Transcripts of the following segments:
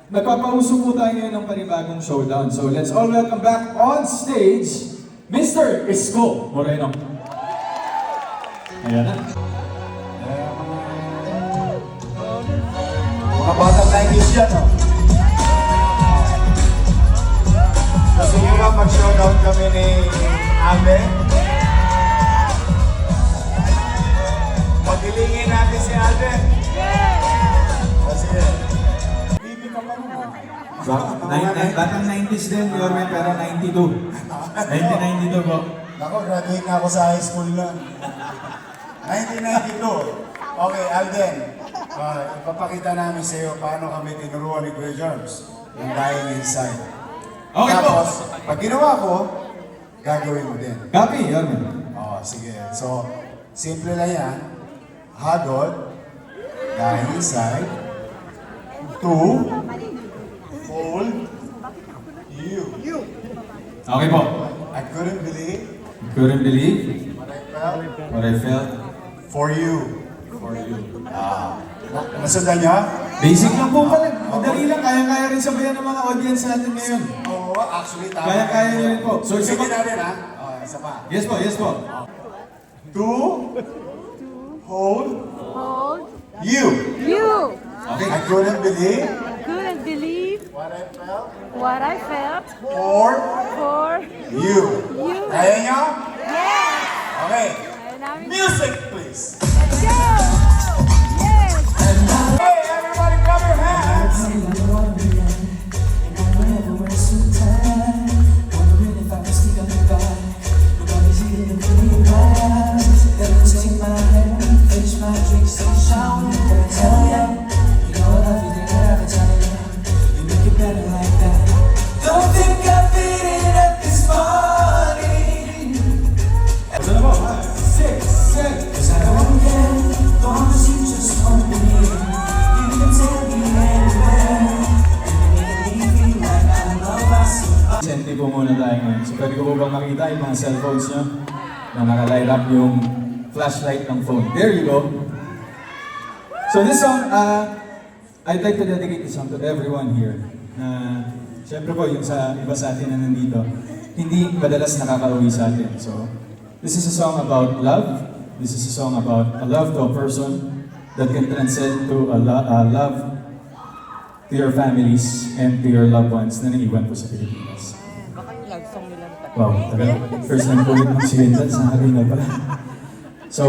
nagpapauso po tayo ngayon ng panibagong showdown. So let's all welcome back on stage, Mr. Isko Moreno. Ayan na. Mga batang 90s yan, no? Gusto nyo ba mag-showdown kami ni Ame? Pagilingin natin si Alden. Sige. Bibi ka pa naman. Batang 90s din, Yorme, pero 92. 1992 po. Ako, graduate na ako sa high school na. 1992. Okay, Alden. Ipapakita namin sa iyo paano kami tinuruan ni Kuya Germs yung dying inside. Okay Tapos, po. pag ginawa ko, gagawin mo din. Copy, Yorme. Sige. So, simple lang yan. Hagod, dying inside, to, hold, you. Okay po. I couldn't believe Couldn't believe what I felt what I felt for you. for you. Nasundan niya? Basic lang po pala. Madali lang. Kaya-kaya rin sabayan ng mga audience natin ngayon. Oo, actually, tama. Kaya-kaya nyo rin po. So, isa Sige pa. natin, ha? Isa pa. Yes po, yes po. To, hold, Hold you. you. Okay. I couldn't believe Couldn't believe what I felt what I felt for for you. you. Kaya niyo? Yes. Okay. Kaya namin. Music, please. Let's go. Yes. Hey, everybody, clap your hands. Ito na po. 6, 7. Senti po muna tayo ngayon. So pwede ko po bang makita yung mga cellphones nyo na nakalight up yung flashlight ng phone. There you go. So this song, I'd like to dedicate this song to everyone here. Siyempre po, yung sa iba sa atin na nandito, hindi madalas nakakauwi sa atin. So, this is a song about love. This is a song about a love to a person that can transcend to a love to your families and to your loved ones na naiwan po sa Pilipinas. Wow, talaga. First time ko ulit mag-siwendan sa arena pala. So,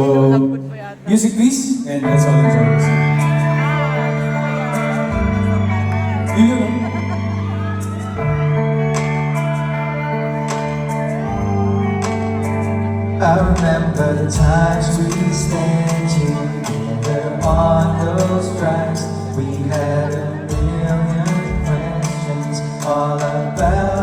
music please, and let's all enjoy this. Yun yun, no? I remember the times we spent together on those drives. We had a million questions all about